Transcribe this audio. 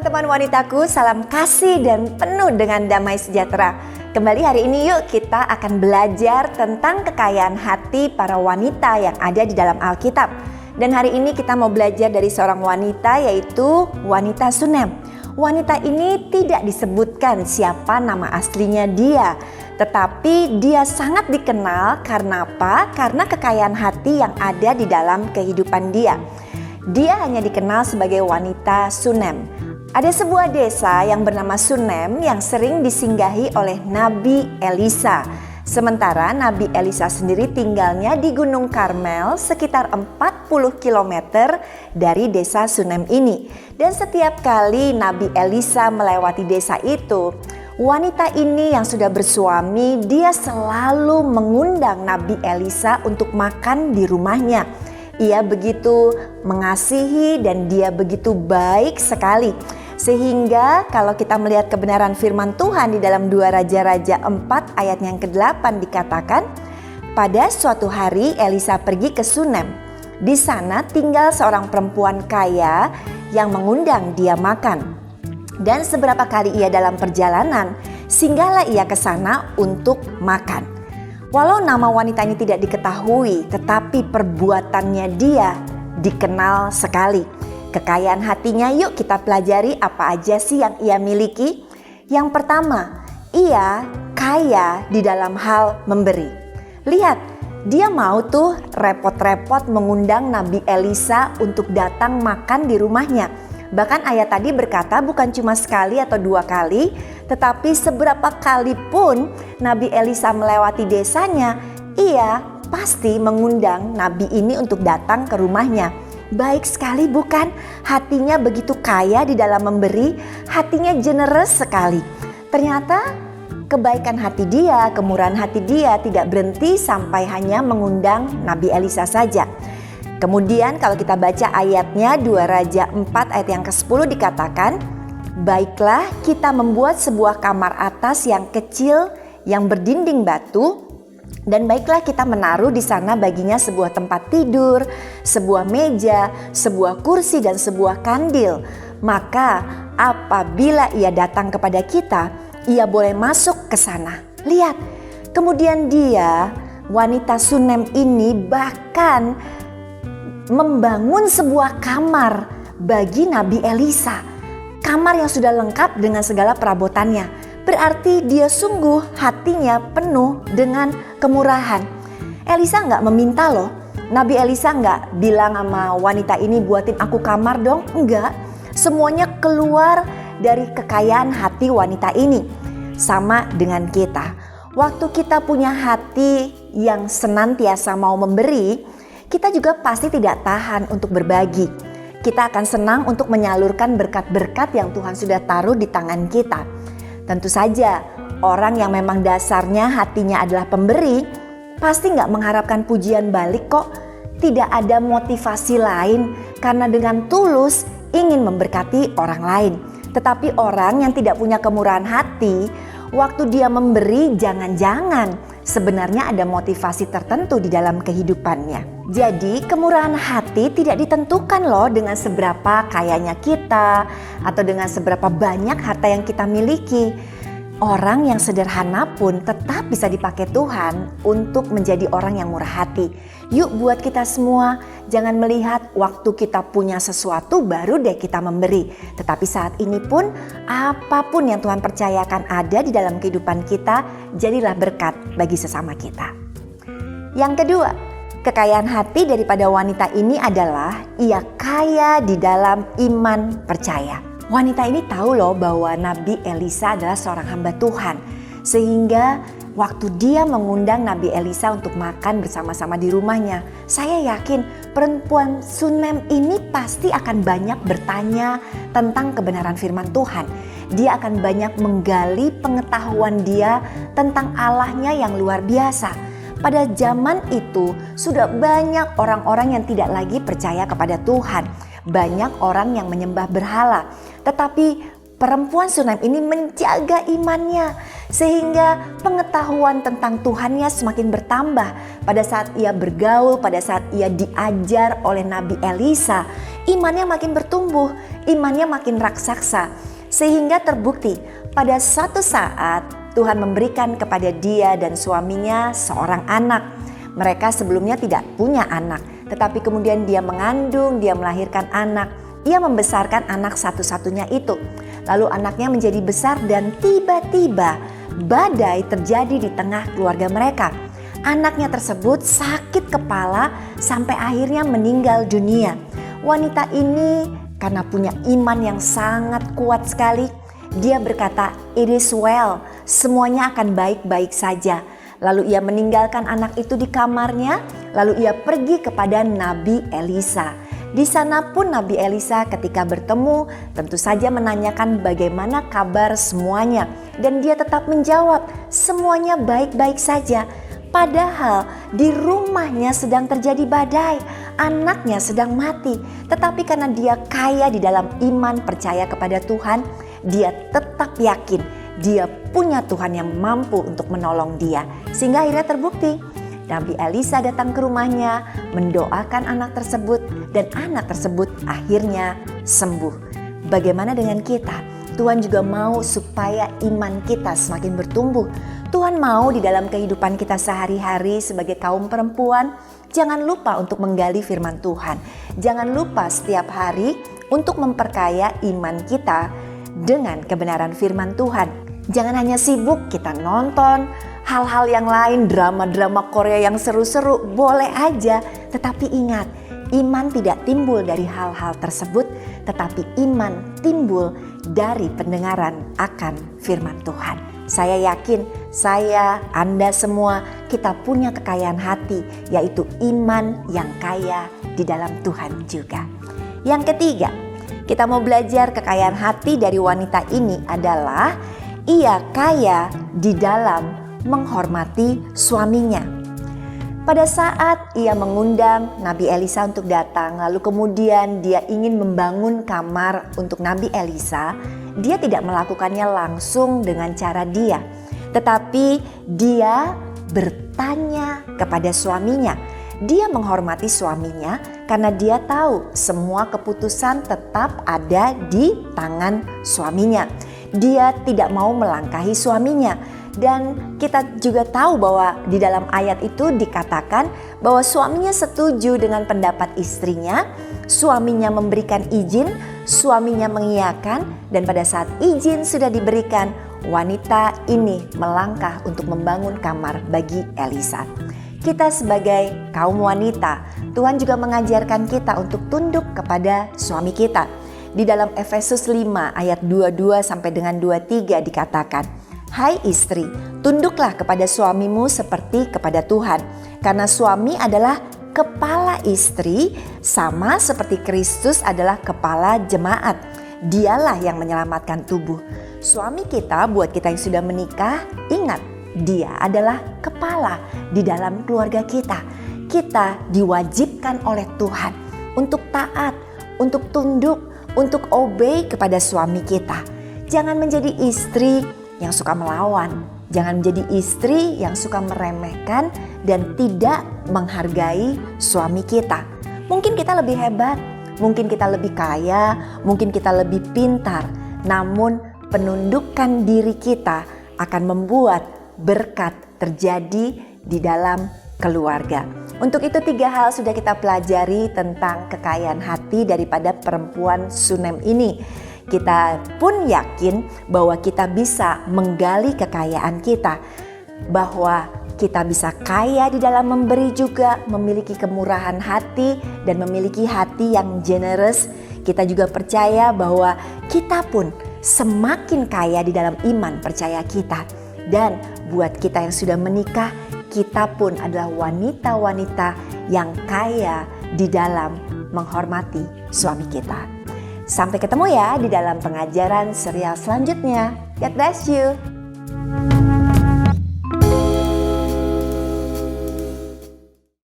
teman wanitaku, salam kasih dan penuh dengan damai sejahtera. Kembali hari ini yuk kita akan belajar tentang kekayaan hati para wanita yang ada di dalam Alkitab. Dan hari ini kita mau belajar dari seorang wanita, yaitu wanita Sunem. Wanita ini tidak disebutkan siapa nama aslinya dia, tetapi dia sangat dikenal karena apa? Karena kekayaan hati yang ada di dalam kehidupan dia. Dia hanya dikenal sebagai wanita Sunem. Ada sebuah desa yang bernama Sunem yang sering disinggahi oleh Nabi Elisa. Sementara Nabi Elisa sendiri tinggalnya di Gunung Karmel sekitar 40 km dari desa Sunem ini. Dan setiap kali Nabi Elisa melewati desa itu, wanita ini yang sudah bersuami, dia selalu mengundang Nabi Elisa untuk makan di rumahnya. Ia begitu mengasihi dan dia begitu baik sekali. Sehingga kalau kita melihat kebenaran firman Tuhan di dalam 2 Raja-Raja 4 ayat yang ke-8 dikatakan, pada suatu hari Elisa pergi ke Sunem. Di sana tinggal seorang perempuan kaya yang mengundang dia makan. Dan seberapa kali ia dalam perjalanan, singgahlah ia ke sana untuk makan. Walau nama wanita ini tidak diketahui, tetapi perbuatannya dia dikenal sekali. Kekayaan hatinya yuk kita pelajari apa aja sih yang ia miliki. Yang pertama, ia kaya di dalam hal memberi. Lihat, dia mau tuh repot-repot mengundang Nabi Elisa untuk datang makan di rumahnya. Bahkan ayat tadi berkata bukan cuma sekali atau 2 kali, tetapi seberapa kali pun Nabi Elisa melewati desanya, ia pasti mengundang Nabi ini untuk datang ke rumahnya. Baik sekali bukan? Hatinya begitu kaya di dalam memberi, hatinya generous sekali. Ternyata kebaikan hati dia, kemurahan hati dia tidak berhenti sampai hanya mengundang Nabi Elisa saja. Kemudian kalau kita baca ayatnya 2 Raja 4 ayat yang ke-10 dikatakan, baiklah kita membuat sebuah kamar atas yang kecil yang berdinding batu, dan baiklah kita menaruh di sana baginya sebuah tempat tidur, sebuah meja, sebuah kursi dan sebuah kandil. Maka apabila ia datang kepada kita, ia boleh masuk ke sana. Lihat, kemudian dia, wanita Sunem ini bahkan membangun sebuah kamar bagi Nabi Elisa. Kamar yang sudah lengkap dengan segala perabotannya. Berarti dia sungguh hatinya penuh dengan kemurahan. Elisa nggak meminta loh. Nabi Elisa nggak bilang sama wanita ini buatin aku kamar dong. Enggak. Semuanya keluar dari kekayaan hati wanita ini. Sama dengan kita. Waktu kita punya hati yang senantiasa mau memberi, kita juga pasti tidak tahan untuk berbagi. Kita akan senang untuk menyalurkan berkat-berkat yang Tuhan sudah taruh di tangan kita. Tentu saja orang yang memang dasarnya hatinya adalah pemberi pasti gak mengharapkan pujian balik kok. Tidak ada motivasi lain karena dengan tulus ingin memberkati orang lain. Tetapi orang yang tidak punya kemurahan hati, waktu dia memberi jangan-jangan sebenarnya ada motivasi tertentu di dalam kehidupannya. Jadi kemurahan hati tidak ditentukan loh dengan seberapa kayanya kita atau dengan seberapa banyak harta yang kita miliki. Orang yang sederhana pun tetap bisa dipakai Tuhan untuk menjadi orang yang murah hati. Yuk buat kita semua, jangan melihat waktu kita punya sesuatu baru deh kita memberi. Tetapi saat ini pun apapun yang Tuhan percayakan ada di dalam kehidupan kita, jadilah berkat bagi sesama kita. Yang kedua, kekayaan hati daripada wanita ini adalah ia kaya di dalam iman percaya. Wanita ini tahu loh bahwa Nabi Elisa adalah seorang hamba Tuhan. Sehingga waktu dia mengundang Nabi Elisa untuk makan bersama-sama di rumahnya, saya yakin perempuan Sunem ini pasti akan banyak bertanya tentang kebenaran firman Tuhan. Dia akan banyak menggali pengetahuan dia tentang Allahnya yang luar biasa. Pada zaman itu sudah banyak orang-orang yang tidak lagi percaya kepada Tuhan. Banyak orang yang menyembah berhala. Tetapi perempuan Sunem ini menjaga imannya sehingga pengetahuan tentang Tuhannya semakin bertambah. Pada saat ia bergaul, pada saat ia diajar oleh Nabi Elisa, imannya makin bertumbuh, imannya makin raksasa. Sehingga terbukti pada suatu saat Tuhan memberikan kepada dia dan suaminya seorang anak. Mereka sebelumnya tidak punya anak, tetapi kemudian dia mengandung, dia melahirkan anak. Ia membesarkan anak satu-satunya itu. Lalu anaknya menjadi besar dan tiba-tiba badai terjadi di tengah keluarga mereka. Anaknya tersebut sakit kepala sampai akhirnya meninggal dunia. Wanita ini karena punya iman yang sangat kuat sekali, dia berkata, "It is well, semuanya akan baik-baik saja." Lalu ia meninggalkan anak itu di kamarnya, lalu ia pergi kepada Nabi Elisa. Di sana pun Nabi Elisa ketika bertemu tentu saja menanyakan bagaimana kabar semuanya. Dan dia tetap menjawab, semuanya baik-baik saja. Padahal di rumahnya sedang terjadi badai, anaknya sedang mati. Tetapi karena dia kaya di dalam iman percaya kepada Tuhan, dia tetap yakin dia punya Tuhan yang mampu untuk menolong dia. Sehingga akhirnya terbukti. Nabi Elisa datang ke rumahnya, mendoakan anak tersebut, dan anak tersebut akhirnya sembuh. Bagaimana dengan kita? Tuhan juga mau supaya iman kita semakin bertumbuh. Tuhan mau di dalam kehidupan kita sehari-hari sebagai kaum perempuan, jangan lupa untuk menggali firman Tuhan. Jangan lupa setiap hari untuk memperkaya iman kita dengan kebenaran firman Tuhan. Jangan hanya sibuk kita nonton hal-hal yang lain, drama-drama Korea yang seru-seru, boleh aja. Tetapi ingat, iman tidak timbul dari hal-hal tersebut, tetapi iman timbul dari pendengaran akan firman Tuhan. Saya yakin, Anda semua, kita punya kekayaan hati, yaitu iman yang kaya di dalam Tuhan juga. Yang ketiga, kita mau belajar kekayaan hati dari wanita ini adalah ia kaya di dalam menghormati suaminya. Pada saat ia mengundang Nabi Elisa untuk datang, lalu kemudian dia ingin membangun kamar untuk Nabi Elisa, dia tidak melakukannya langsung dengan cara dia, tetapi dia bertanya kepada suaminya. Dia menghormati suaminya karena dia tahu semua keputusan tetap ada di tangan suaminya. Dia tidak mau melangkahi suaminya. Dan kita juga tahu bahwa di dalam ayat itu dikatakan bahwa suaminya setuju dengan pendapat istrinya, suaminya memberikan izin, suaminya mengiyakan, dan pada saat izin sudah diberikan, wanita ini melangkah untuk membangun kamar bagi Elisa. Kita sebagai kaum wanita, Tuhan juga mengajarkan kita untuk tunduk kepada suami kita. Di dalam Efesus 5 ayat 22 sampai dengan 23 dikatakan, "Hai istri, tunduklah kepada suamimu seperti kepada Tuhan, karena suami adalah kepala istri, sama seperti Kristus adalah kepala jemaat. Dialah yang menyelamatkan tubuh." Suami kita, buat kita yang sudah menikah, ingat, dia adalah kepala di dalam keluarga kita. Kita diwajibkan oleh Tuhan untuk taat, untuk tunduk, untuk obey kepada suami kita. Jangan menjadi istri yang suka melawan. Jangan menjadi istri yang suka meremehkan dan tidak menghargai suami kita. Mungkin kita lebih hebat, mungkin kita lebih kaya, mungkin kita lebih pintar. Namun penundukan diri kita akan membuat berkat terjadi di dalam keluarga. Untuk itu 3 hal sudah kita pelajari tentang kekayaan hati daripada perempuan Sunem ini. Kita pun yakin bahwa kita bisa menggali kekayaan kita, bahwa kita bisa kaya di dalam memberi juga, memiliki kemurahan hati dan memiliki hati yang generous. Kita juga percaya bahwa kita pun semakin kaya di dalam iman percaya kita. Dan buat kita yang sudah menikah, kita pun adalah wanita-wanita yang kaya di dalam menghormati suami kita. Sampai ketemu ya di dalam pengajaran serial selanjutnya. God bless you.